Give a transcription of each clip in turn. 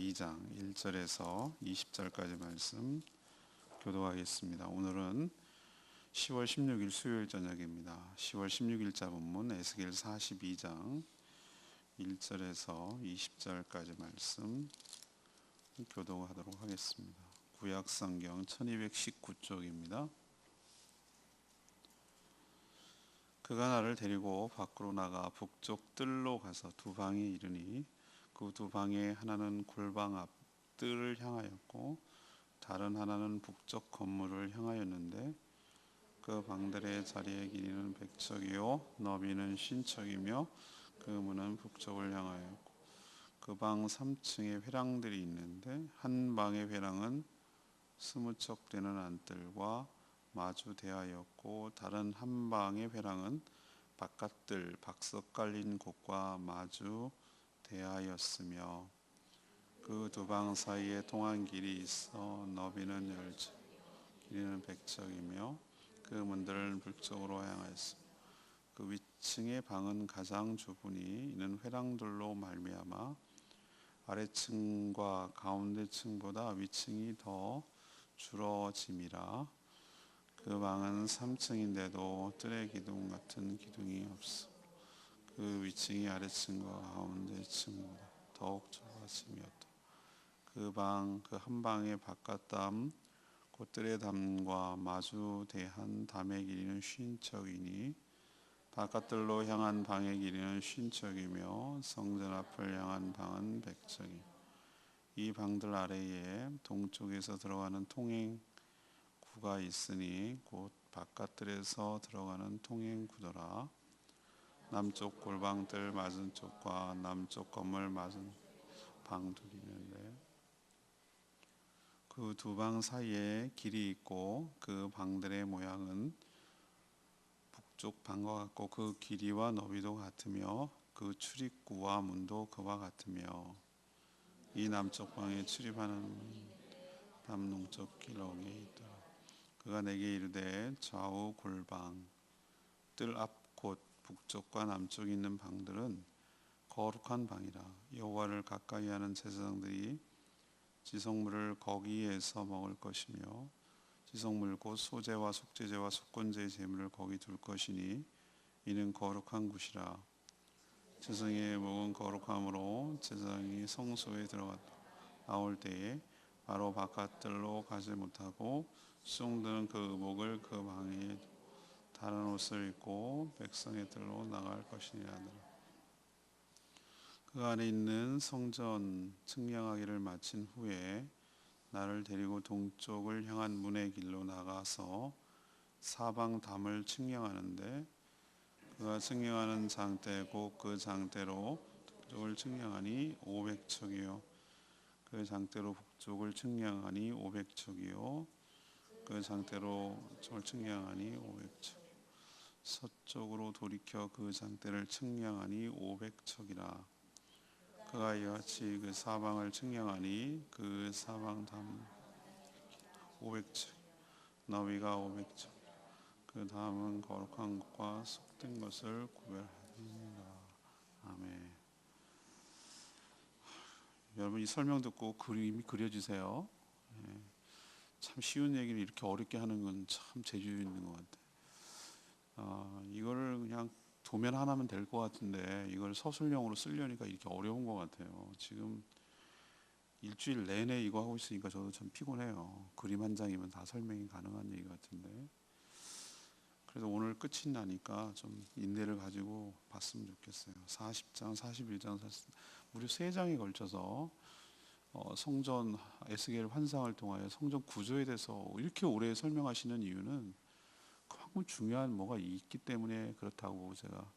2장 1절에서 20절까지 말씀 교도하겠습니다. 오늘은 10월 16일 수요일 저녁입니다. 10월 16일자 본문 에스겔 42장 1절에서 20절까지 말씀 교도하도록 하겠습니다. 구약성경 1219쪽입니다. 그가 나를 데리고 밖으로 나가 북쪽 뜰로 가서 두 방에 이르니 그 두 방에 하나는 골방 앞 뜰을 향하였고 다른 하나는 북쪽 건물을 향하였는데 그 방들의 자리의 길이는 100척이요 너비는 50척이며 그 문은 북쪽을 향하였고 그 방 3층에 회랑들이 있는데 한 방의 회랑은 20척 되는 안뜰과 마주 대하였고 다른 한 방의 회랑은 바깥뜰 박석 깔린 곳과 마주 대하였으며 그 두 방 사이에 통한 길이 있어 너비는 10척 길이는 100척이며 그 문들은 북쪽으로 향하였으며 그 위층의 방은 가장 좁으니 이는 회랑들로 말미암아 아래층과 가운데층보다 위층이 더 줄어짐이라. 그 방은 3층인데도 뜰의 기둥 같은 기둥이 없어 그 위층이 아래층과 가운데층보다 더욱 좁아짐이었다. 그 방 그 한 방의 바깥담 곧 뜰의 담과 마주 대한 담의 길이는 50척이니 바깥뜰로 향한 방의 길이는 50척이며 성전 앞을 향한 방은 100척이. 이 방들 아래에 동쪽에서 들어가는 통행구가 있으니 곧 바깥뜰에서 들어가는 통행구더라. 남쪽 골방뜰 맞은 쪽과 남쪽 건물 맞은 방들이 있는데 그 두 방 사이에 길이 있고 그 방들의 모양은 북쪽 방과 같고 그 길이와 너비도 같으며 그 출입구와 문도 그와 같으며 이 남쪽 방에 출입하는 남동쪽 기록에 있더라. 그가 내게 이르되 좌우 골방 뜰 앞 곧 북쪽과 남쪽에 있는 방들은 거룩한 방이라. 여호와를 가까이 하는 제사장들이 지성물을 거기에서 먹을 것이며 지성물 곧 소제와 속죄제와 속건제의 제물을 거기 둘 것이니 이는 거룩한 곳이라. 제사장의 목은 거룩함으로 제사장이 성소에 들어갔다 나올 때에 바로 바깥들로 가지 못하고 수종들은 그 목을 그 방에 다른 옷을 입고 백성의 들로 나갈 것이니라. 그 안에 있는 성전 측량하기를 마친 후에 나를 데리고 동쪽을 향한 문의 길로 나가서 사방 담을 측량하는데 그가 측량하는 장대 곧 그 장대로 북쪽을 측량하니 500척이요 그 장대로 북쪽을 측량하니 500척이요 그 장대로 북쪽을 측량하니 500척. 서쪽으로 돌이켜 그 장대를 측량하니 500척이라. 그가 이같이 그 사방을 측량하니 그 사방 담 500척 너비가 500척 그 다음은 거룩한 것과 속된 것을 구별하니라. 아멘. 여러분 이 설명 듣고 그림이 그려지세요? 참 쉬운 얘기를 이렇게 어렵게 하는 건 참 재주 있는 것 같아요. 이거를 그냥 도면 하나면 될 것 같은데 이걸 서술형으로 쓰려니까 이렇게 어려운 것 같아요. 지금 일주일 내내 이거 하고 있으니까 저도 참 피곤해요. 그림 한 장이면 다 설명이 가능한 얘기 같은데. 그래서 오늘 끝이 나니까 좀 인내를 가지고 봤으면 좋겠어요. 40장, 41장, 40, 무려 3장에 걸쳐서 성전 에스겔 환상을 통하여 성전 구조에 대해서 이렇게 오래 설명하시는 이유는 그만큼 중요한 뭐가 있기 때문에 그렇다고 제가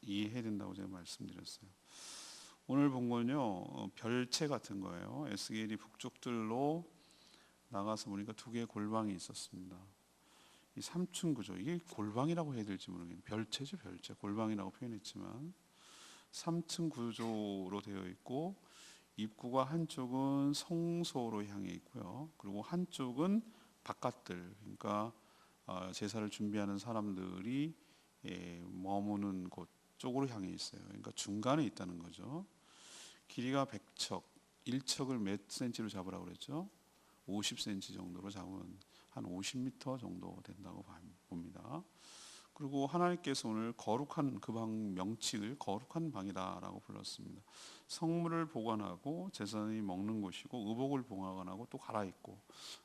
이해해야 된다고 제가 말씀드렸어요. 오늘 본 건요 별채 같은 거예요. 에스겔이 북쪽들로 나가서 보니까 2개의 골방이 있었습니다. 이 3층 구조, 이게 골방이라고 해야 될지 모르겠네요. 별채죠, 별채. 골방이라고 표현했지만 3층 구조로 되어 있고 입구가 한쪽은 성소로 향해 있고요. 그리고 한쪽은 바깥들, 그러니까 제사를 준비하는 사람들이 머무는 곳 쪽으로 향해 있어요. 그러니까 중간에 있다는 거죠. 길이가 100척, 1척을 몇 센치로 잡으라고 그랬죠? 50cm 정도로 잡으면 한 50m 정도 된다고 봅니다. 그리고 하나님께서 오늘 거룩한 그 방 명칭을 거룩한 방이다라고 불렀습니다. 성물을 보관하고 제사장이 먹는 곳이고 의복을 보관하고 또 갈아입고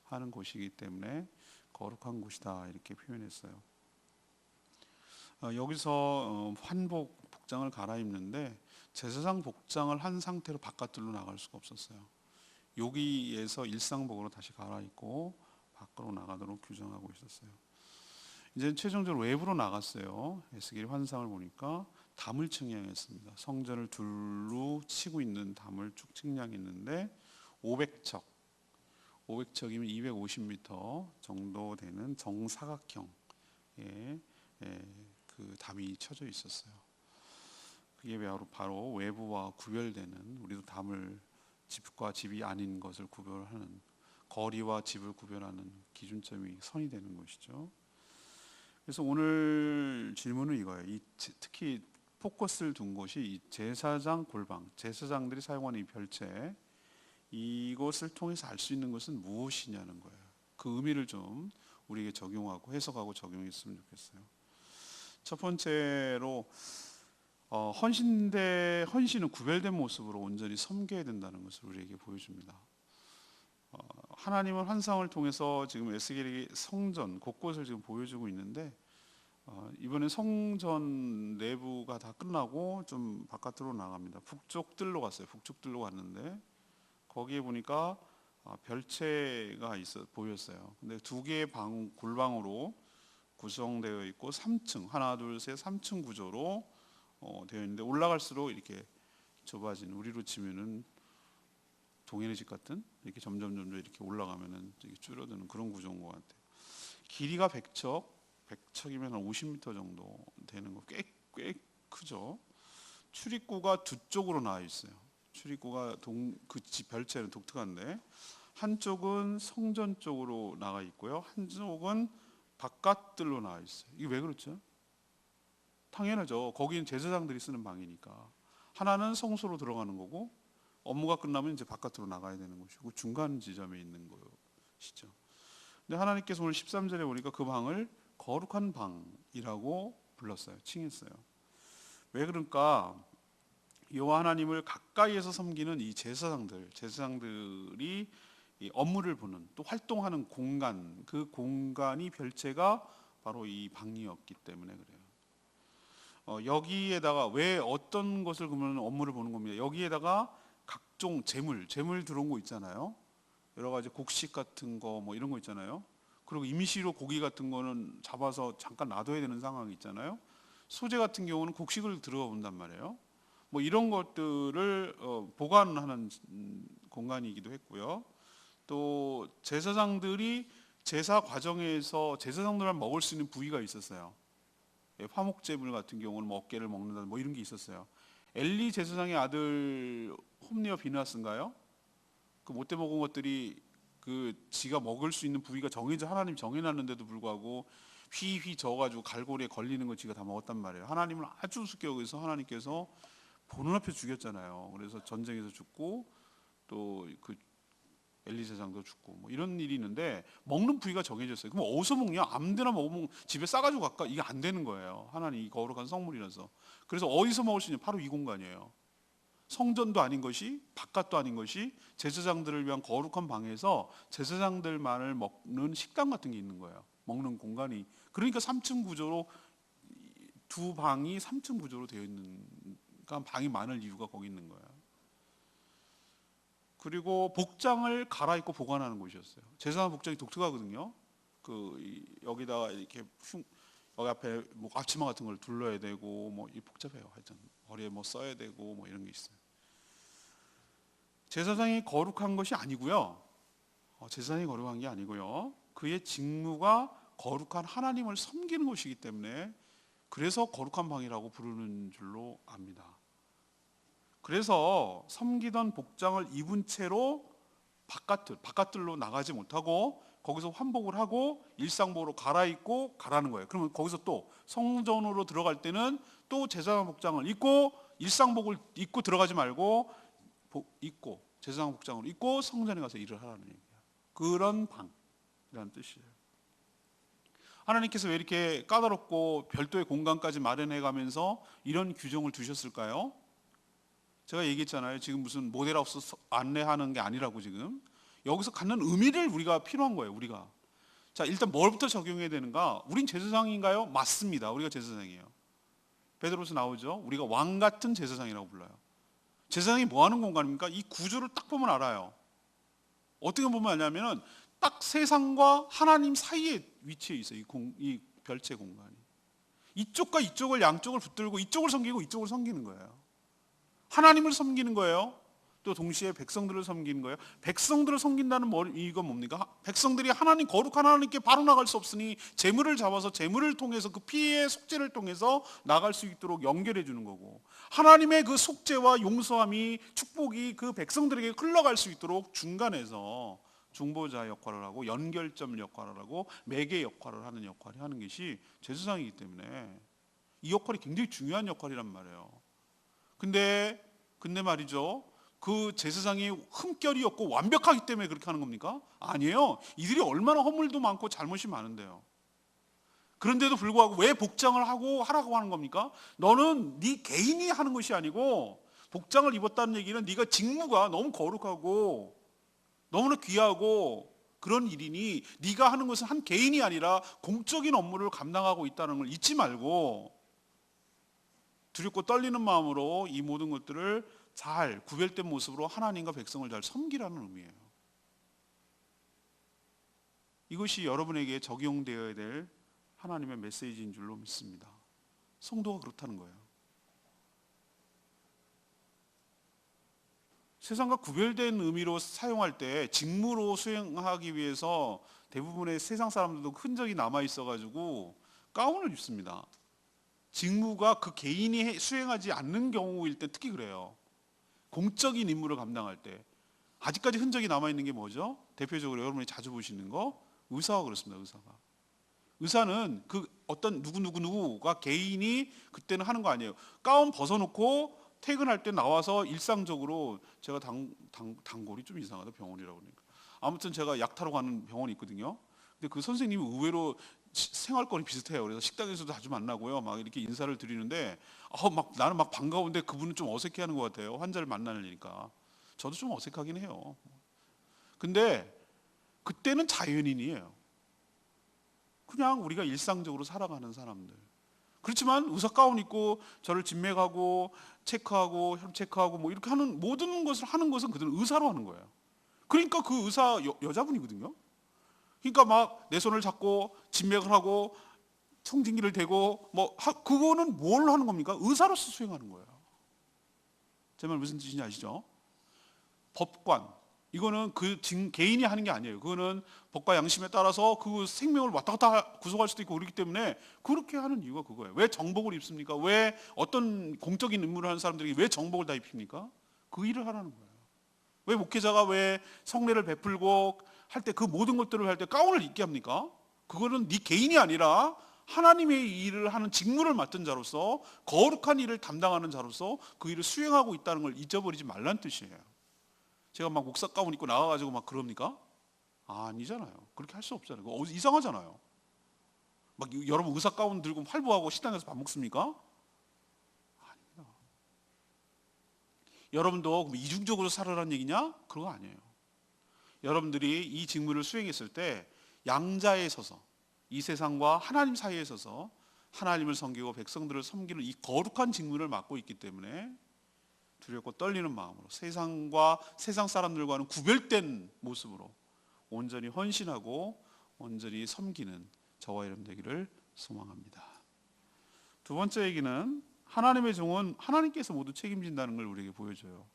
하는 곳이기 때문에 거룩한 곳이다 이렇게 표현했어요. 여기서 환복 복장을 갈아입는데 제사장 복장을 한 상태로 바깥으로 나갈 수가 없었어요. 여기에서 일상복으로 다시 갈아입고 밖으로 나가도록 규정하고 있었어요. 이제 최종적으로 외부로 나갔어요. 에스겔이 환상을 보니까 담을 측량했습니다. 성전을 둘로 치고 있는 담을 쭉 측량했는데 500척, 500척이면 250m 정도 되는 정사각형의 그 담이 쳐져 있었어요. 그게 바로 외부와 구별되는, 우리도 담을 집과 집이 아닌 것을 구별하는, 거리와 집을 구별하는 기준점이 선이 되는 것이죠. 그래서 오늘 질문은 이거예요. 특히 포커스를 둔 것이 이 제사장 골방, 제사장들이 사용하는 이 별채, 이것을 통해서 알 수 있는 것은 무엇이냐는 거예요. 그 의미를 좀 우리에게 적용하고 해석하고 적용했으면 좋겠어요. 첫 번째로 헌신은 구별된 모습으로 온전히 섬겨야 된다는 것을 우리에게 보여줍니다. 하나님은 환상을 통해서 지금 에스겔에게 성전 곳곳을 지금 보여주고 있는데 이번에 성전 내부가 다 끝나고 좀 바깥으로 나갑니다. 북쪽 뜰로 갔어요. 북쪽 뜰로 갔는데 거기에 보니까 별채가 보였어요. 근데 두 개의 골방으로 구성되어 있고 3층, 하나, 둘, 셋, 3층 구조로 되어 있는데 올라갈수록 이렇게 좁아지는, 우리로 치면은 동해의 집 같은 이렇게 점점 이렇게 올라가면은 이렇게 줄어드는 그런 구조인 것 같아요. 길이가 100척이면 한 50m 정도 되는 거 꽤 크죠. 출입구가 두 쪽으로 나와 있어요. 출입구가 별채는 독특한데 한쪽은 성전 쪽으로 나가 있고요, 한쪽은 바깥들로 나와 있어요. 이게 왜 그렇죠? 당연하죠. 거기는 제사장들이 쓰는 방이니까. 하나는 성소로 들어가는 거고 업무가 끝나면 이제 바깥으로 나가야 되는 것이고 중간 지점에 있는 것이죠. 근데 하나님께서 오늘 13절에 보니까 그 방을 거룩한 방이라고 불렀어요. 칭했어요. 왜 그럴까? 여호와 하나님을 가까이에서 섬기는 이 제사장들이 이 업무를 보는, 또 활동하는 공간, 그 공간이 별채가 바로 이 방이었기 때문에 그래요. 여기에다가 왜 어떤 것을 그러면 업무를 보는 겁니다. 여기에다가 각종 재물 들어온 거 있잖아요. 여러 가지 곡식 같은 거 뭐 이런 거 있잖아요. 그리고 임시로 고기 같은 거는 잡아서 잠깐 놔둬야 되는 상황이 있잖아요. 소재 같은 경우는 곡식을 들어가 본단 말이에요. 뭐 이런 것들을 보관하는 공간이기도 했고요. 또 제사장들이 제사 과정에서 제사장들만 먹을 수 있는 부위가 있었어요. 화목제물 같은 경우는 뭐 어깨를 먹는다 뭐 이런 게 있었어요. 엘리 제사장의 아들 홈리와 비나스인가요? 그 못돼 먹은 것들이 그 지가 먹을 수 있는 부위가 하나님 정해놨는데도 불구하고 휘휘 져가지고 갈고리에 걸리는 거 지가 다 먹었단 말이에요. 하나님을 아주 우습게 여기서 하나님께서 보는 앞에 죽였잖아요. 그래서 전쟁에서 죽고 또 그 엘리 제사장도 죽고 뭐 이런 일이 있는데 먹는 부위가 정해졌어요. 그럼 어디서 먹냐? 아무데나 먹으면 집에 싸가지고 갈까? 이게 안 되는 거예요. 하나님 이 거룩한 성물이라서. 그래서 어디서 먹을 수 있냐? 바로 이 공간이에요. 성전도 아닌 것이, 바깥도 아닌 것이 제사장들을 위한 거룩한 방에서 제사장들만을 먹는 식당 같은 게 있는 거예요. 먹는 공간이. 그러니까 3층 구조로, 두 방이 3층 구조로 되어 있는, 그러니까 방이 많을 이유가 거기 있는 거예요. 그리고 복장을 갈아입고 보관하는 곳이었어요. 제사장 복장이 독특하거든요. 여기다가 이렇게 여기 앞에 뭐 앞치마 같은 걸 둘러야 되고 뭐 복잡해요. 하여튼 머리에 뭐 써야 되고 뭐 이런 게 있어요. 제사장이 거룩한 것이 아니고요. 제사장이 거룩한 게 아니고요. 그의 직무가 거룩한 하나님을 섬기는 것이기 때문에 그래서 거룩한 방이라고 부르는 줄로 압니다. 그래서 섬기던 복장을 입은 채로 바깥들로 나가지 못하고 거기서 환복을 하고 일상복으로 갈아입고 가라는 거예요. 그러면 거기서 또 성전으로 들어갈 때는 또 제사장 복장을 입고 일상복을 입고 들어가지 말고 입고 제사장 복장으로 입고 성전에 가서 일을 하라는 얘기야. 그런 방이라는 뜻이에요. 하나님께서 왜 이렇게 까다롭고 별도의 공간까지 마련해 가면서 이런 규정을 두셨을까요? 제가 얘기했잖아요. 지금 무슨 모델하우스 안내하는 게 아니라고. 지금 여기서 갖는 의미를 우리가 필요한 거예요. 우리가 자, 일단 뭘부터 적용해야 되는가? 우린 제사장인가요? 맞습니다. 우리가 제사장이에요. 베드로서 나오죠. 우리가 왕 같은 제사장이라고 불러요. 제사장이 뭐 하는 공간입니까? 이 구조를 딱 보면 알아요. 어떻게 보면 아냐면은 딱 세상과 하나님 사이에 위치해 있어요. 이 별체 공간이. 이쪽과 이쪽을 양쪽을 붙들고 이쪽을 섬기고 이쪽을 섬기는 거예요. 하나님을 섬기는 거예요. 또 동시에 백성들을 섬기는 거예요. 백성들을 섬긴다는 이건 뭡니까? 백성들이 하나님, 거룩한 하나님께 바로 나갈 수 없으니 제물을 잡아서 제물을 통해서 그 피의 속죄를 통해서 나갈 수 있도록 연결해 주는 거고, 하나님의 그 속죄와 용서함이, 축복이 그 백성들에게 흘러갈 수 있도록 중간에서 중보자 역할을 하고 연결점 역할을 하고 매개 역할을 하는 역할을 하는 것이 제사장이기 때문에 이 역할이 굉장히 중요한 역할이란 말이에요. 근데 말이죠, 그 제사장이 흠결이 없고 완벽하기 때문에 그렇게 하는 겁니까? 아니에요. 이들이 얼마나 허물도 많고 잘못이 많은데요. 그런데도 불구하고 왜 복장을 하라고 하는 겁니까? 너는 네 개인이 하는 것이 아니고, 복장을 입었다는 얘기는 네가 직무가 너무 거룩하고 너무나 귀하고 그런 일이니 네가 하는 것은 한 개인이 아니라 공적인 업무를 감당하고 있다는 걸 잊지 말고 두렵고 떨리는 마음으로 이 모든 것들을 잘 구별된 모습으로 하나님과 백성을 잘 섬기라는 의미예요. 이것이 여러분에게 적용되어야 될 하나님의 메시지인 줄로 믿습니다. 성도가 그렇다는 거예요. 세상과 구별된 의미로 사용할 때 직무로 수행하기 위해서 대부분의 세상 사람들도 흔적이 남아 있어가지고 가운을 입습니다. 직무가 그 개인이 수행하지 않는 경우일 때 특히 그래요. 공적인 임무를 감당할 때 아직까지 흔적이 남아있는 게 뭐죠? 대표적으로 여러분이 자주 보시는 거, 의사가 그렇습니다. 의사는 그 어떤 누구가 개인이 그때는 하는 거 아니에요. 가운 벗어놓고 퇴근할 때 나와서 일상적으로, 제가 단골이 좀 이상하다, 병원이라고 그러니까. 아무튼 제가 약 타러 가는 병원이 있거든요. 근데 그 선생님이 의외로 생활권이 비슷해요. 그래서 식당에서도 자주 만나고요. 막 이렇게 인사를 드리는데 나는 막 반가운데 그분은 좀 어색해하는 것 같아요. 환자를 만나려니까. 저도 좀 어색하긴 해요. 근데 그때는 자연인이에요. 그냥 우리가 일상적으로 살아가는 사람들. 그렇지만 의사 가운 입고 저를 진맥하고 체크하고 혈 체크하고 뭐 이렇게 하는 모든 것을 하는 것은 그들은 의사로 하는 거예요. 그러니까 그 의사 여자분이거든요. 그러니까 막 내 손을 잡고 진맥을 하고 청진기를 대고 그거는 뭘 하는 겁니까? 의사로서 수행하는 거예요. 제 말 무슨 뜻인지 아시죠? 법관, 이거는 개인이 하는 게 아니에요. 그거는 법과 양심에 따라서 그 생명을 왔다 갔다 구속할 수도 있고 그렇기 때문에 그렇게 하는 이유가 그거예요. 왜 정복을 입습니까? 왜 어떤 공적인 임무를 하는 사람들이 왜 정복을 다 입힙니까? 그 일을 하라는 거예요. 왜 목회자가 왜 성례를 베풀고 할 때 그 모든 것들을 할 때 가운을 입게 합니까? 그거는 네 개인이 아니라 하나님의 일을 하는 직무를 맡은 자로서, 거룩한 일을 담당하는 자로서 그 일을 수행하고 있다는 걸 잊어버리지 말란 뜻이에요. 제가 막 목사 가운 입고 나가가지고 막 그럽니까? 아니잖아요. 그렇게 할 수 없잖아요. 그거 이상하잖아요. 막 여러분 의사 가운 들고 활보하고 식당에서 밥 먹습니까? 아닙니다. 여러분도 이중적으로 살아라는 얘기냐? 그런 거 아니에요. 여러분들이 이 직무를 수행했을 때 양자에 서서, 이 세상과 하나님 사이에 서서 하나님을 섬기고 백성들을 섬기는 이 거룩한 직무를 맡고 있기 때문에 두렵고 떨리는 마음으로 세상 사람들과는 구별된 모습으로 온전히 헌신하고 온전히 섬기는 저와 여러분 되기를 소망합니다. 두 번째 얘기는 하나님의 종은 하나님께서 모두 책임진다는 걸 우리에게 보여줘요.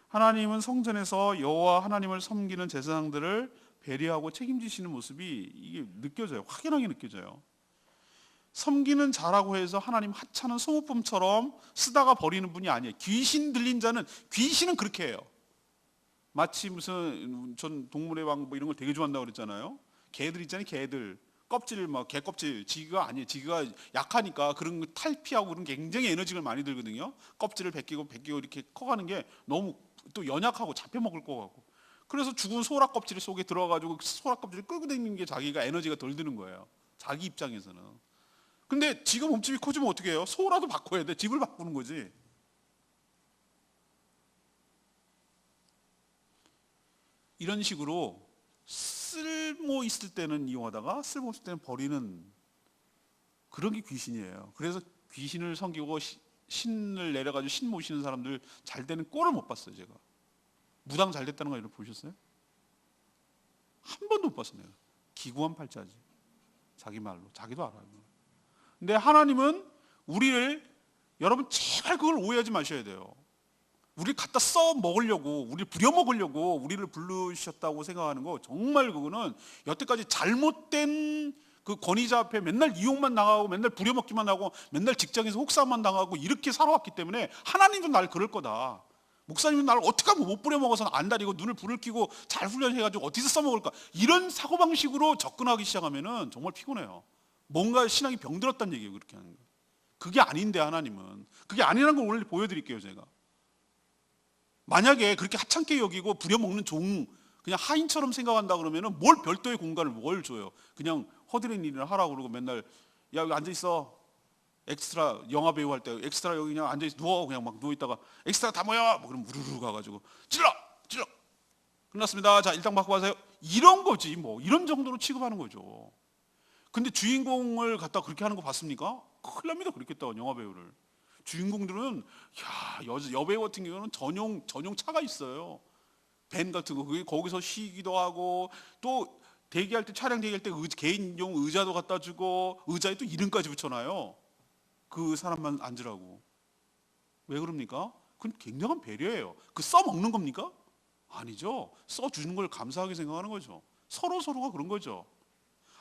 하나님은 성전에서 여호와 하나님을 섬기는 제사장들을 배려하고 책임지시는 모습이 이게 느껴져요. 확연하게 느껴져요. 섬기는 자라고 해서 하나님 하찮은 소모품처럼 쓰다가 버리는 분이 아니에요. 귀신 들린 자는, 귀신은 그렇게 해요. 마치 무슨, 전 동물의 왕 이런 걸 되게 좋아한다고 그랬잖아요. 개들 있잖아요. 개들 껍질, 개 껍질, 지가 아니에요. 지가 약하니까 그런 거 탈피하고 그런 게 굉장히 에너지를 많이 들거든요. 껍질을 벗기고 이렇게 커가는 게 너무 또 연약하고 잡혀 먹을 것 같고, 그래서 죽은 소라 껍질 속에 들어가지고 소라 껍질을 끌고 다니는 게 자기가 에너지가 덜 드는 거예요, 자기 입장에서는. 근데 지가 몸집이 커지면 어떻게 해요? 소라도 바꿔야 돼. 집을 바꾸는 거지. 이런 식으로 쓸모 있을 때는 이용하다가 쓸모 없을 때는 버리는 그런 게 귀신이에요. 그래서 귀신을 섬기고 신을 내려가지고 신 모시는 사람들 잘 되는 꼴을 못 봤어요. 제가 무당 잘 됐다는 거 이렇게 보셨어요? 한 번도 못 봤어요. 내가 기구한 팔자지, 자기 말로. 자기도 알아요. 근데 하나님은 우리를, 여러분 제발 그걸 오해하지 마셔야 돼요. 우리를 갖다 써 먹으려고, 우리를 부려 먹으려고 우리를 부르셨다고 생각하는 거, 정말 그거는 여태까지 잘못된 그 권위자 앞에 맨날 이용만 당하고 맨날 부려먹기만 하고 맨날 직장에서 혹사만 당하고 이렇게 살아왔기 때문에 하나님도 날 그럴 거다, 목사님은 나를 어떻게 하면 못 부려먹어서 안 다리고 눈을 불을 켜고 잘 훈련해가지고 어디서 써먹을까, 이런 사고방식으로 접근하기 시작하면 정말 피곤해요. 뭔가 신앙이 병들었다는 얘기예요, 그렇게 하는 거. 그게 아닌데, 하나님은 그게 아니라는 걸 오늘 보여드릴게요. 제가 만약에 그렇게 하찮게 여기고 부려먹는 종, 그냥 하인처럼 생각한다 그러면은 뭘 별도의 공간을 뭘 줘요. 그냥 허드렛 일을 하라고 그러고 맨날 야 여기 앉아 있어, 엑스트라 영화 배우 할 때 엑스트라 여기 그냥 앉아 있어, 누워, 그냥 막 누워 있다가 엑스트라 다 모여, 뭐 그럼 우르르 가가지고 찔러 끝났습니다, 자 일당 받고 가세요, 이런 거지. 뭐 이런 정도로 취급하는 거죠. 근데 주인공을 갖다 그렇게 하는 거 봤습니까? 큰일 납니다. 그렇게 했다가 영화 배우를. 주인공들은 여배우 같은 경우는 전용 차가 있어요. 밴 같은 거. 그게 거기서 쉬기도 하고, 또 대기할 때, 촬영 대기할 때 개인용 의자도 갖다 주고, 의자에 또 이름까지 붙여놔요. 그 사람만 앉으라고. 왜 그럽니까? 그건 굉장한 배려예요. 그 써먹는 겁니까? 아니죠. 써주는 걸 감사하게 생각하는 거죠. 서로가 그런 거죠.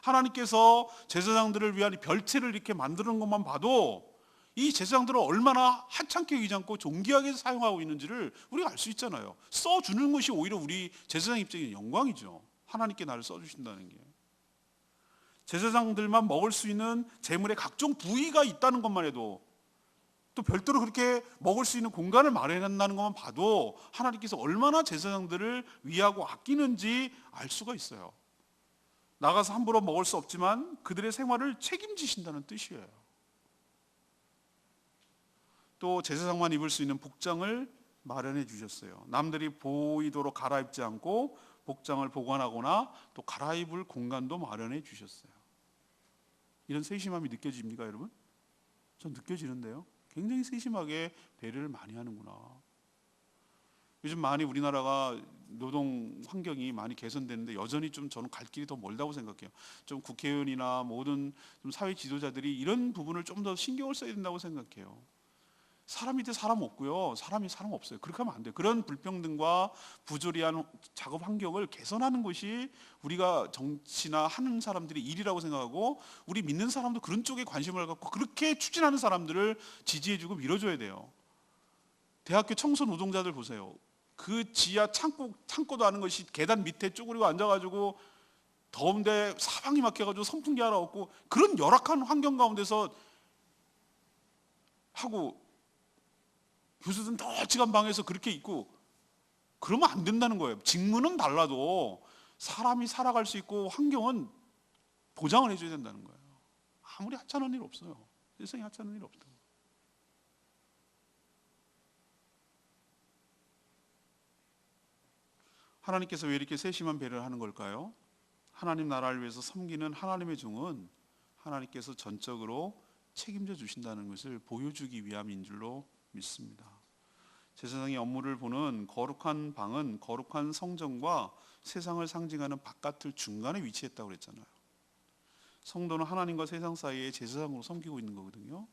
하나님께서 제사장들을 위한 별채를 이렇게 만드는 것만 봐도 이 제사장들은 얼마나 하찮게 여기지 않고 존귀하게 사용하고 있는지를 우리가 알 수 있잖아요. 써주는 것이 오히려 우리 제사장 입장에 영광이죠. 하나님께 나를 써주신다는 게. 제사장들만 먹을 수 있는 제물의 각종 부위가 있다는 것만 해도, 또 별도로 그렇게 먹을 수 있는 공간을 마련한다는 것만 봐도 하나님께서 얼마나 제사장들을 위하고 아끼는지 알 수가 있어요. 나가서 함부로 먹을 수 없지만 그들의 생활을 책임지신다는 뜻이에요. 또 제사장만 입을 수 있는 복장을 마련해 주셨어요. 남들이 보이도록 갈아입지 않고 복장을 보관하거나 또 갈아입을 공간도 마련해 주셨어요. 이런 세심함이 느껴집니까, 여러분? 전 느껴지는데요. 굉장히 세심하게 배려를 많이 하는구나. 요즘 많이 우리나라가 노동 환경이 많이 개선되는데 여전히 좀 저는 갈 길이 더 멀다고 생각해요. 좀 국회의원이나 모든 좀 사회 지도자들이 이런 부분을 좀 더 신경을 써야 된다고 생각해요. 사람 밑에 사람 없고요, 사람이 사람 없어요. 그렇게 하면 안 돼요. 그런 불평등과 부조리한 작업 환경을 개선하는 것이 우리가 정치나 하는 사람들의 일이라고 생각하고, 우리 믿는 사람도 그런 쪽에 관심을 갖고 그렇게 추진하는 사람들을 지지해주고 밀어줘야 돼요. 대학교 청소 노동자들 보세요. 그 지하 창고도 아는 것이 계단 밑에 쪼그리고 앉아가지고 더운데 사방이 막혀가지고 선풍기 하나 없고 그런 열악한 환경 가운데서 하고, 교수들은 널찍한 방에서 그렇게 있고, 그러면 안 된다는 거예요. 직무는 달라도 사람이 살아갈 수 있고 환경은 보장을 해줘야 된다는 거예요. 아무리 하찮은 일 없어요. 세상에 하찮은 일 없다. 하나님께서 왜 이렇게 세심한 배려를 하는 걸까요? 하나님 나라를 위해서 섬기는 하나님의 종은 하나님께서 전적으로 책임져 주신다는 것을 보여주기 위함인 줄로 믿습니다. 제사장의 업무를 보는 거룩한 방은 거룩한 성전과 세상을 상징하는 바깥을 중간에 위치했다고 그랬잖아요. 성도는 하나님과 세상 사이에 제사장으로 섬기고 있는 거거든요.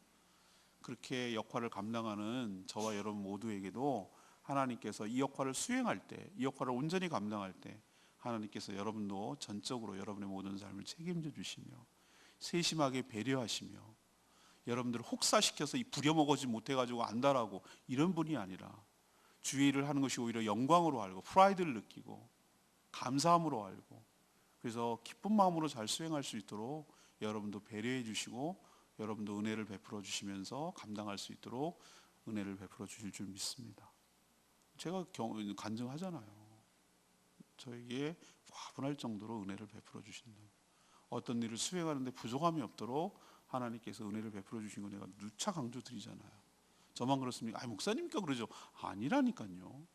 그렇게 역할을 감당하는 저와 여러분 모두에게도 하나님께서 이 역할을 수행할 때, 이 역할을 온전히 감당할 때 하나님께서 여러분도 전적으로 여러분의 모든 삶을 책임져 주시며 세심하게 배려하시며 여러분들을 혹사시켜서 부려먹어지 못해가지고 안달하고 이런 분이 아니라 주의 일을 하는 것이 오히려 영광으로 알고 프라이드를 느끼고 감사함으로 알고, 그래서 기쁜 마음으로 잘 수행할 수 있도록 여러분도 배려해 주시고 여러분도 은혜를 베풀어 주시면서 감당할 수 있도록 은혜를 베풀어 주실 줄 믿습니다. 제가 간증하잖아요. 저에게 화분할 정도로 은혜를 베풀어 주신다. 어떤 일을 수행하는데 부족함이 없도록 하나님께서 은혜를 베풀어 주신 거 내가 누차 강조드리잖아요. 저만 그렇습니까? 아, 목사님이니까 그러죠. 아니라니까요.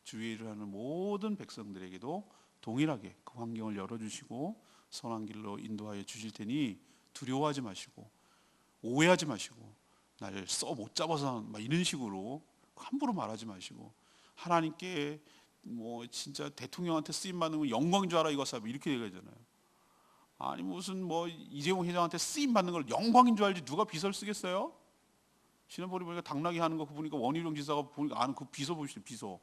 주위에 일을 하는 모든 백성들에게도 동일하게 그 환경을 열어주시고 선한 길로 인도하여 주실 테니 두려워하지 마시고 오해하지 마시고 날 써 못 잡아서 막 이런 식으로 함부로 말하지 마시고 하나님께 뭐 진짜 대통령한테 쓰임 받는 건 영광인 줄 알아 이거 사람 이렇게 얘기하잖아요. 아니 무슨 뭐 이재용 회장한테 쓰임 받는 걸 영광인 줄 알지 누가 비서를 쓰겠어요? 지난번에 보니까 당나귀 하는 거 보니까 원희룡 지사가 보니까 아는 그 비서 보시죠. 비서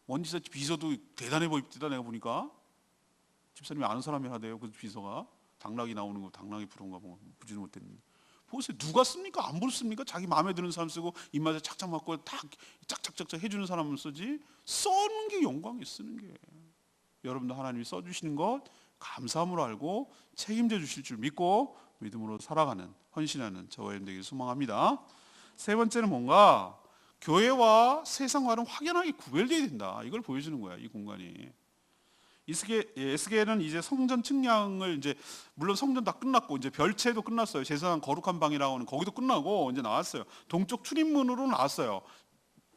원지사 비서도 대단해 보입니다. 내가 보니까 집사님이 아는 사람이 하대요. 그 비서가 당나귀 나오는 거 당나귀 부른가 뭐 보지는 못했는데 보세요. 누가 씁니까? 안 부릅니까? 자기 마음에 드는 사람 쓰고 입맛에 착착 맞고 딱 짝짝짝짝 해주는 사람은 쓰지 써는 게 영광이 쓰는 게 여러분도 하나님이 써주시는 것 감사함으로 알고 책임져 주실 줄 믿고 믿음으로 살아가는 헌신하는 저와 여러분 되기를 소망합니다. 세 번째는 뭔가 교회와 세상과는 확연하게 구별되어야 된다. 이걸 보여주는 거야. 이 공간이. 에스겔은 이제 성전 측량을 이제 물론 성전 다 끝났고 이제 별채도 끝났어요. 제사장 거룩한 방이라고 하는 거기도 끝나고 이제 나왔어요. 동쪽 출입문으로 나왔어요.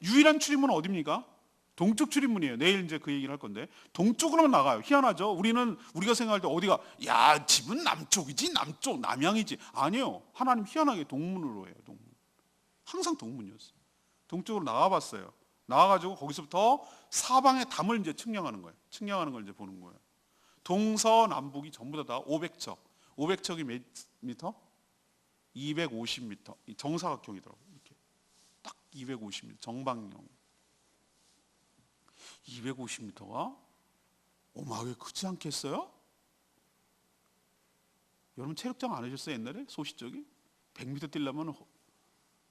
유일한 출입문은 어디입니까? 동쪽 출입문이에요. 내일 이제 그 얘기를 할 건데 동쪽으로만 나가요. 희한하죠. 우리가 생각할 때 어디가 야 집은 남쪽이지 남쪽 남양이지 아니요. 하나님 희한하게 동문으로 해요. 동문. 항상 동문이었어요. 동쪽으로 나가봤어요. 나와가지고 거기서부터 사방의 담을 이제 측량하는 거예요. 측량하는 걸 이제 보는 거예요. 동서남북이 전부 다 500척. 500척이 몇 미터? 250m. 정사각형이더라고요. 이렇게 딱 250m. 정방형. 250m가 어마하게 크지 않겠어요? 여러분 체력장 안 하셨어요 옛날에? 소시적이? 100m 뛰려면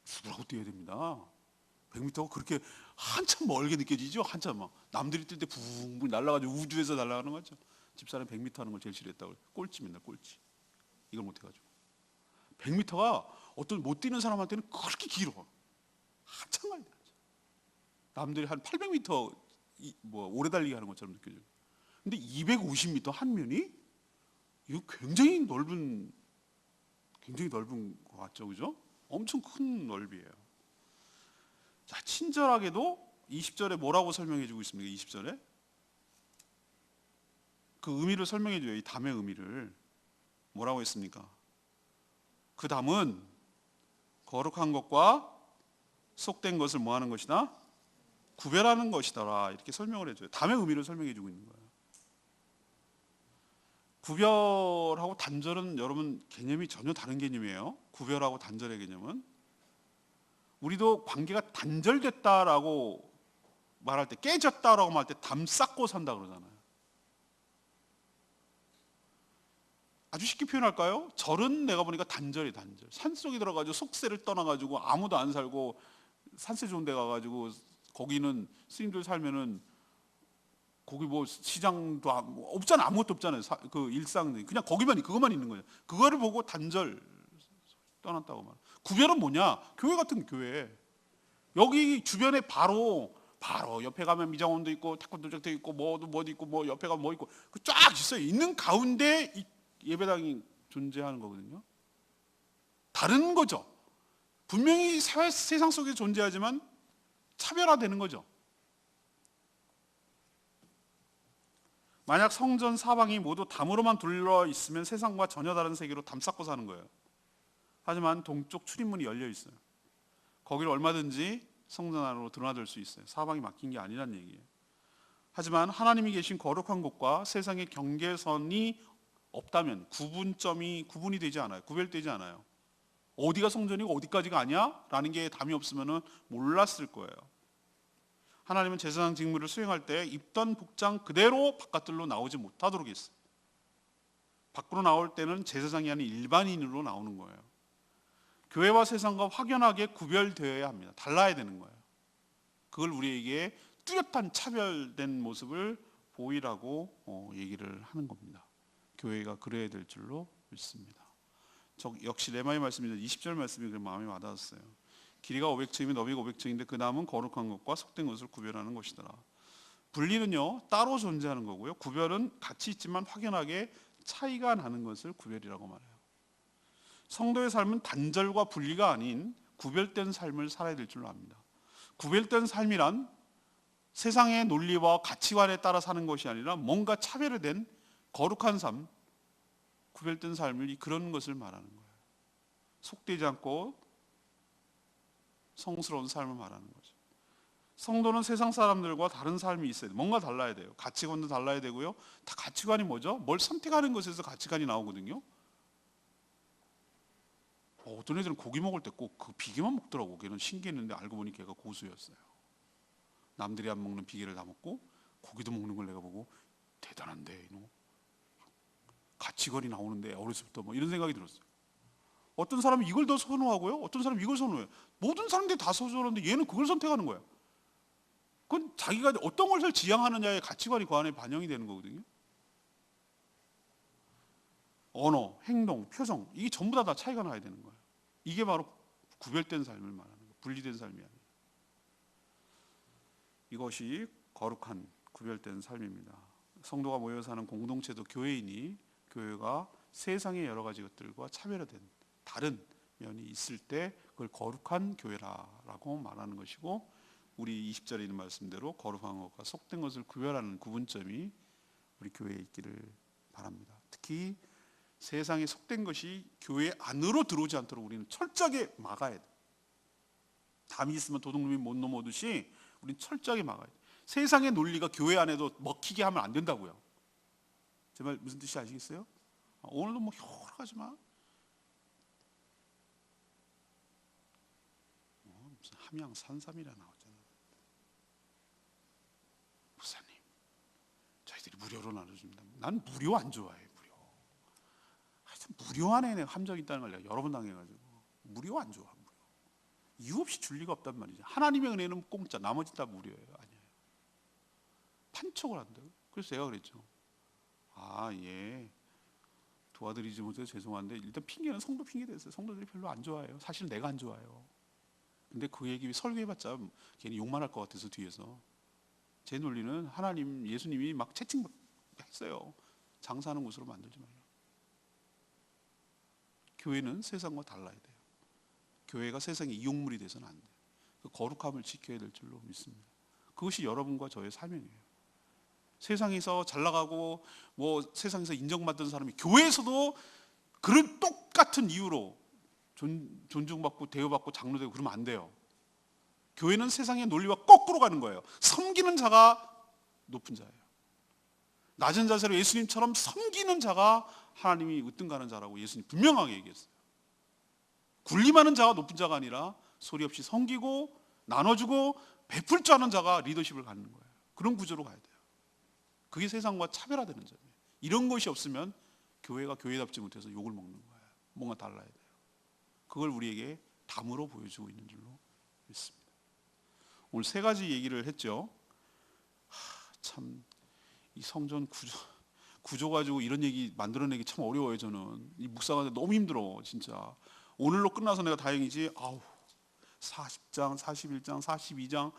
죽으라고 뛰어야 됩니다. 100m가 그렇게 한참 멀게 느껴지죠? 한참 막 남들이 뛸 때 붕붕 날아가지고 우주에서 날아가는 거죠. 집사람 100m 하는 걸 제일 싫어했다고 꼴찌 맨날 꼴찌. 이걸 못해가지고 100m가 어떤 못 뛰는 사람한테는 그렇게 길어. 한참 가야 돼. 남들이 한 800m 뭐 오래 달리기 하는 것처럼 느껴져요. 근데 250m 한 면이 이거 굉장히 넓은 것 같죠, 그죠? 엄청 큰 넓이에요. 자, 친절하게도 20절에 뭐라고 설명해주고 있습니까? 20절에 그 의미를 설명해줘요. 이 담의 의미를 뭐라고 했습니까? 그 담은 거룩한 것과 속된 것을 뭐하는 것이다? 구별하는 것이더라. 이렇게 설명을 해줘요. 담의 의미를 설명해주고 있는 거예요. 구별하고 단절은 여러분 개념이 전혀 다른 개념이에요. 구별하고 단절의 개념은 우리도 관계가 단절됐다라고 말할 때 깨졌다라고 말할 때 담 쌓고 산다 그러잖아요. 아주 쉽게 표현할까요? 절은 내가 보니까 단절이 단절. 산속에 들어가지고 속세를 떠나가지고 아무도 안 살고 산세 좋은 데 가가지고 거기는 스님들 살면은 거기 뭐 시장도 없잖아. 아무것도 없잖아요. 그 일상 그냥 거기만 그것만 있는 거예요. 그거를 보고 단절 떠났다고 말. 구별은 뭐냐? 교회 같은 교회. 여기 주변에 바로 옆에 가면 미장원도 있고 태권도장도 있고 뭐도 있고 뭐 옆에 가면 뭐 있고 그 쫙 있어요. 있는 가운데 예배당이 존재하는 거거든요. 다른 거죠. 분명히 세상 속에 존재하지만 차별화되는 거죠. 만약 성전 사방이 모두 담으로만 둘러 있으면 세상과 전혀 다른 세계로 담쌓고 사는 거예요. 하지만 동쪽 출입문이 열려 있어요. 거기를 얼마든지 성전 안으로 드러나들 수 있어요. 사방이 막힌 게 아니란 얘기예요. 하지만 하나님이 계신 거룩한 곳과 세상의 경계선이 없다면 구분이 되지 않아요. 구별되지 않아요. 어디가 성전이고 어디까지가 아니야? 라는 게 담이 없으면 몰랐을 거예요. 하나님은 제사장 직무를 수행할 때 입던 복장 그대로 바깥들로 나오지 못하도록 했어요. 밖으로 나올 때는 제사장이 아닌 일반인으로 나오는 거예요. 교회와 세상과 확연하게 구별되어야 합니다. 달라야 되는 거예요. 그걸 우리에게 뚜렷한 차별된 모습을 보이라고 얘기를 하는 겁니다. 교회가 그래야 될 줄로 믿습니다. 저 역시 레마의 말씀인데 20절 말씀이 그 마음에 와닿았어요. 길이가 500층이면 너비가 500층인데 그 나무는 거룩한 것과 속된 것을 구별하는 것이더라. 분리는요 따로 존재하는 거고요. 구별은 같이 있지만 확연하게 차이가 나는 것을 구별이라고 말해요. 성도의 삶은 단절과 분리가 아닌 구별된 삶을 살아야 될 줄로 압니다. 구별된 삶이란 세상의 논리와 가치관에 따라 사는 것이 아니라 뭔가 차별화된 거룩한 삶, 구별된 삶을 그런 것을 말하는 거예요. 속되지 않고 성스러운 삶을 말하는 거죠. 성도는 세상 사람들과 다른 삶이 있어야 돼요. 뭔가 달라야 돼요. 가치관도 달라야 되고요. 다 가치관이 뭐죠? 뭘 선택하는 것에서 가치관이 나오거든요. 어떤 애들은 고기 먹을 때 꼭 그 비계만 먹더라고. 걔는 신기했는데 알고 보니 걔가 고수였어요. 남들이 안 먹는 비계를 다 먹고 고기도 먹는 걸 내가 보고 대단한데 이놈. 가치관이 나오는데 어렸을 때부터 뭐 이런 생각이 들었어요. 어떤 사람은 이걸 더 선호하고요. 어떤 사람은 이걸 선호해요. 모든 사람들이 다 선호하는데 얘는 그걸 선택하는 거예요. 그건 자기가 어떤 것을 지향하느냐의 가치관이 그 안에 반영이 되는 거거든요. 언어, 행동, 표정 이게 전부 다 차이가 나야 되는 거예요. 이게 바로 구별된 삶을 말하는 거예요. 분리된 삶이 아니에요. 이것이 거룩한 구별된 삶입니다. 성도가 모여 사는 공동체도 교회이니 교회가 세상의 여러 가지 것들과 차별화된 다른 면이 있을 때 그걸 거룩한 교회라고 말하는 것이고, 우리 20절에 있는 말씀대로 거룩한 것과 속된 것을 구별하는 구분점이 우리 교회에 있기를 바랍니다. 특히 세상에 속된 것이 교회 안으로 들어오지 않도록 우리는 철저하게 막아야 돼. 담이 있으면 도둑놈이 못 넘어오듯이 우리는 철저하게 막아야 돼. 세상의 논리가 교회 안에도 먹히게 하면 안 된다고요. 제 말 무슨 뜻인지 아시겠어요? 오늘도 뭐 여러 가지만 무슨 함양 산삼이라 나왔잖아요. 목사님, 저희들이 무료로 나눠줍니다. 난 무료 안 좋아해. 하여튼 무료 안에 함정이 있다는 걸 내가 여러 번 당해가지고 무료 안 좋아. 무료. 이유 없이 줄 리가 없단 말이죠. 하나님의 은혜는 공짜, 나머지 다 무료예요. 아니에요. 판촉을 한다고. 그래서 제가 그랬죠. 예, 도와드리지 못해서 죄송한데 일단 핑계는 성도 핑계 됐어요. 성도들이 별로 안 좋아해요. 사실 내가 안 좋아해요. 근데 그 얘기 설교해봤자 괜히 욕만 할 것 같아서 뒤에서 제 논리는 하나님, 예수님이 막 채팅했어요. 장사하는 곳으로 만들지 말라. 교회는 세상과 달라야 돼요. 교회가 세상의 이용물이 돼서는 안 돼요. 그 거룩함을 지켜야 될 줄로 믿습니다. 그것이 여러분과 저의 사명이에요. 세상에서 잘 나가고 뭐 세상에서 인정받던 사람이 교회에서도 그런 똑같은 이유로 존중받고 대우받고 장로되고 그러면 안 돼요. 교회는 세상의 논리와 거꾸로 가는 거예요. 섬기는 자가 높은 자예요. 낮은 자세로 예수님처럼 섬기는 자가 하나님이 으뜸가는 자라고 예수님 분명하게 얘기했어요. 군림하는 자가 높은 자가 아니라 소리 없이 섬기고 나눠주고 베풀 줄 아는 자가 리더십을 갖는 거예요. 그런 구조로 가야 돼요. 그게 세상과 차별화되는 점이에요. 이런 것이 없으면 교회가 교회답지 못해서 욕을 먹는 거예요. 뭔가 달라야 돼요. 그걸 우리에게 담으로 보여주고 있는 줄로 믿습니다. 오늘 세 가지 얘기를 했죠. 참 이 성전 구조 가지고 이런 얘기 만들어내기 참 어려워요. 저는 이 묵상하는데 너무 힘들어 진짜. 오늘로 끝나서 내가 다행이지. 40장, 41장, 42장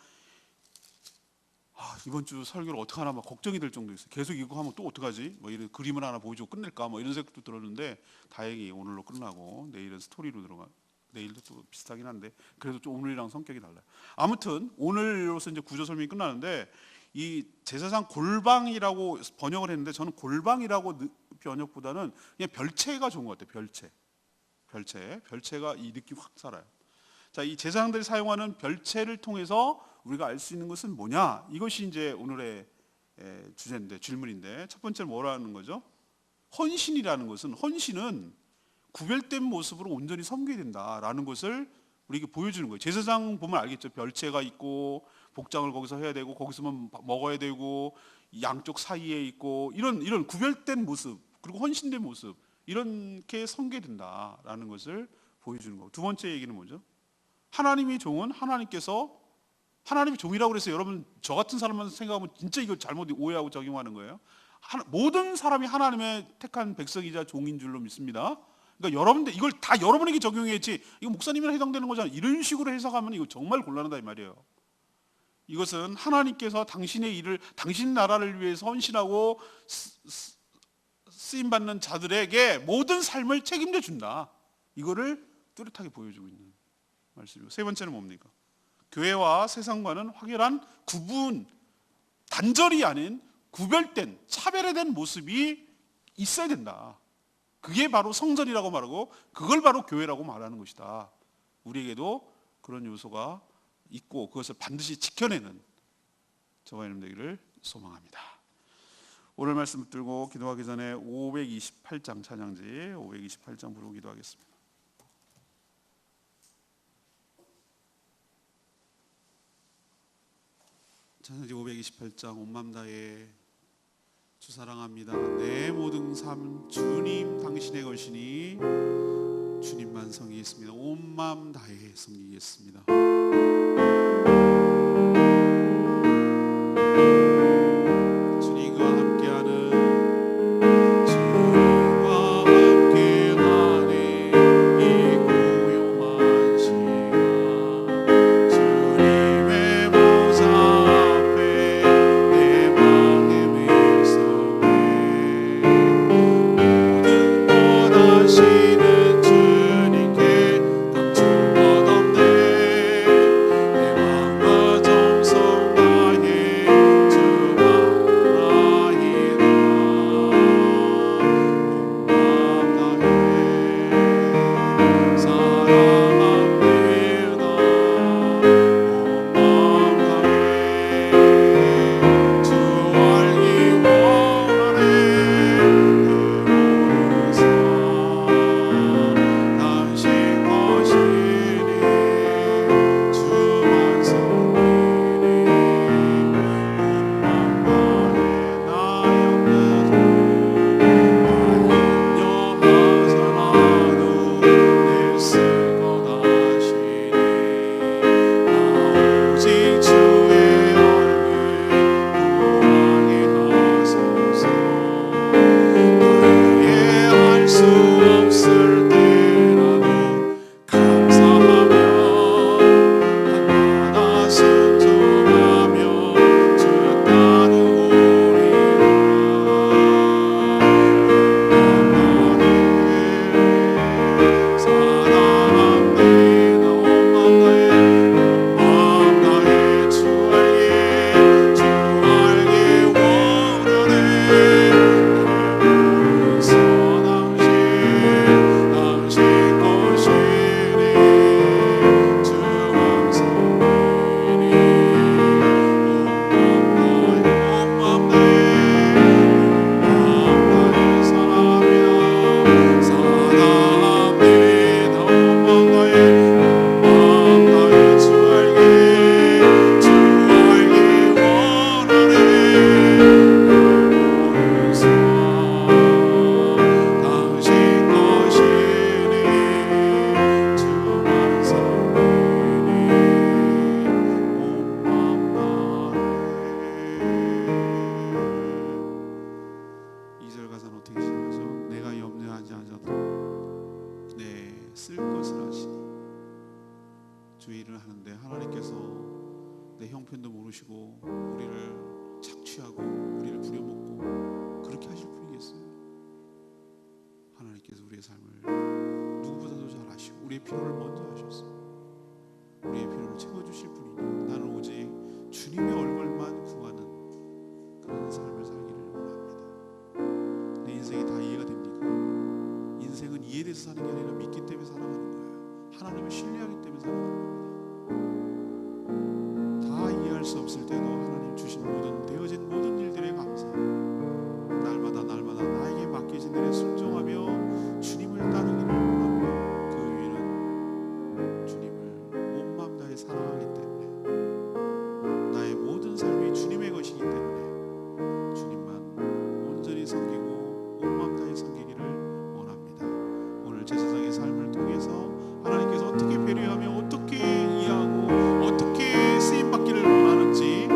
이번 주 설교를 어떻게 하나 막 걱정이 될 정도였어요. 계속 이거 하면 또 어떡하지? 뭐 이런 그림을 하나 보여주고 끝낼까? 뭐 이런 생각도 들었는데 다행히 오늘로 끝나고 내일은 스토리로 들어가. 내일도 또 비슷하긴 한데 그래도 좀 오늘이랑 성격이 달라요. 아무튼 오늘로서 이제 구조 설명이 끝나는데 이 제사장 골방이라고 번역을 했는데 저는 골방이라고 번역보다는 그냥 별채가 좋은 것 같아요. 별채가 이 느낌 확 살아요. 자, 이 제사장들이 사용하는 별채를 통해서 우리가 알 수 있는 것은 뭐냐? 이것이 이제 오늘의 주제인데, 질문인데, 첫 번째는 뭐라는 거죠? 헌신이라는 것은, 헌신은 구별된 모습으로 온전히 섬겨야 된다라는 것을 우리에게 보여주는 거예요. 제사장 보면 알겠죠? 별채가 있고 복장을 거기서 해야 되고 거기서만 먹어야 되고 양쪽 사이에 있고 이런 구별된 모습, 그리고 헌신된 모습, 이렇게 섬겨야 된다라는 것을 보여주는 거고, 두 번째 얘기는 뭐죠? 하나님의 종은 하나님께서 하나님의 종이라고 그래서 여러분 저 같은 사람만 생각하면 진짜 이걸 잘못 오해하고 적용하는 거예요. 모든 사람이 하나님의 택한 백성이자 종인 줄로 믿습니다. 그러니까 여러분들 이걸 다 여러분에게 적용했지 이거 목사님이랑 해당되는 거잖아 이런 식으로 해석하면 이거 정말 곤란하다 이 말이에요. 이것은 하나님께서 당신의 일을 당신 나라를 위해서 헌신하고 쓰임받는 자들에게 모든 삶을 책임져 준다. 이거를 뚜렷하게 보여주고 있는 말씀이고, 세 번째는 뭡니까? 교회와 세상과는 확연한 구분, 단절이 아닌 구별된 차별화된 모습이 있어야 된다. 그게 바로 성전이라고 말하고 그걸 바로 교회라고 말하는 것이다. 우리에게도 그런 요소가 있고 그것을 반드시 지켜내는 저와 여러분 되기를 소망합니다. 오늘 말씀 붙들고 기도하기 전에 528장 찬양지 528장 부르고 기도하겠습니다. 찬양지 528장 온 맘 다해 주 사랑합니다. 내 모든 삶 주님 당신의 것이니 주님만 섬기겠습니다. 온 마음 다해 섬기겠습니다. 주님과 함께하는 이 고요한 시간 주님의 보좌 앞에 내 마음을 모든 것 하시는 주님께 감출 것 없네. 내 마음과 정성 다해 주가 아니라 온 마음 다해 사랑합니다. 온 마음 다해 주 알기 원하네. 당신 것이니 주만 섬기니 온 마음 다해 나 염려하서라도 애쓸 것 하시니 나 오직 주의 얼굴 구하게 하소서. 이해할 수 없을 때라도 감사하며 날마다 순종하며 주 따르오리라. 사랑합니다. 온 마음 다해 주 알기 원하네. 당신 것이니 주만 섬기니 온 마음 다해 사랑합니다. 사랑합니다. 온 마음 다해 주 알기 원하네. 당신 것이니 주만 섬기니 온 마음 다해. 2절 가사는 어떻게 시작하죠? 내가 염려하지 않아도 쓸 것을 하시니. 주 일을 하는데 하나님께서 내 형편도 모르시고 우리를 착취하고 우리를 부려먹고 그렇게 하실 분이겠어요? 하나님께서 우리의 삶을 누구보다도 잘 아시고 우리의 필요를 먼저 아셨어. 우리의 필요를 채워주실 분이니 나는 오직 주님의 얼굴만 구하는 그런 삶을 살기를 원합니다. 내 인생이 다 이해가 됩니까? 인생은 이해돼서 사는 게 아니라 믿기 때문에 살아가는 거예요. 하나님을 신뢰하기 때문에 살아가는 겁니다. 다 이해할 수 없을 때도 하나님 주신 모든 되어진 모든 일들에 감사. 날마다 나에게 맡겨진 일에 순종하며 주님을 따르기를 원합니다. 그 위에는 주님을 온 마음 다해 사랑하기 때문에 나의 모든 삶이 주님의 것이기 때문에 주님만 온전히 섬기고 온 마음 다해 섬기기를 원합니다. 오늘 제사장의 삶을 통해서 하나님께서 어떻게 배려하며 어떻게 이해하고 어떻게 쓰임받기를 원하는지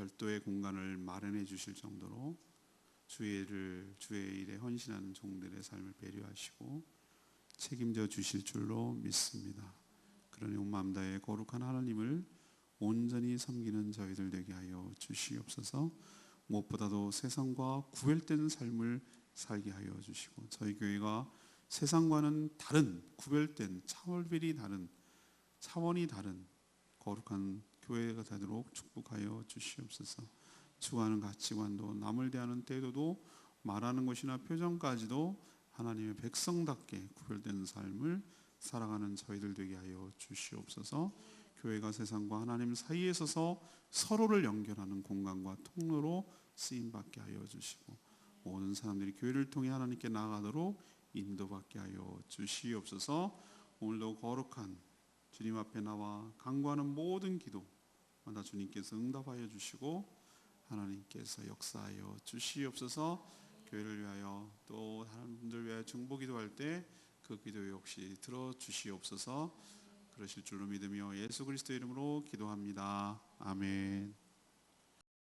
별도의 공간을 마련해 주실 정도로 주의 일에 헌신하는 종들의 삶을 배려하시고 책임져 주실 줄로 믿습니다. 그러니 온 마음 다해 거룩한 하나님을 온전히 섬기는 저희들 되게 하여 주시옵소서. 무엇보다도 세상과 구별된 삶을 살게 하여 주시고 저희 교회가 세상과는 다른 구별된 차별이 다른 차원이 다른 거룩한 교회가 되도록 축복하여 주시옵소서. 추구하는 가치관도 남을 대하는 태도도 말하는 것이나 표정까지도 하나님의 백성답게 구별된 삶을 살아가는 저희들 되게 하여 주시옵소서. 교회가 세상과 하나님 사이에 서서 서로를 연결하는 공간과 통로로 쓰임받게 하여 주시고 모든 사람들이 교회를 통해 하나님께 나아가도록 인도받게 하여 주시옵소서. 오늘도 거룩한 주님 앞에 나와 간구하는 모든 기도마다 주님께서 응답하여 주시고 하나님께서 역사하여 주시옵소서. 교회를 위하여 또 다른 분들 위하여 중보 기도할 때 그 기도 역시 들어주시옵소서. 그러실 줄로 믿으며 예수 그리스도 이름으로 기도합니다. 아멘.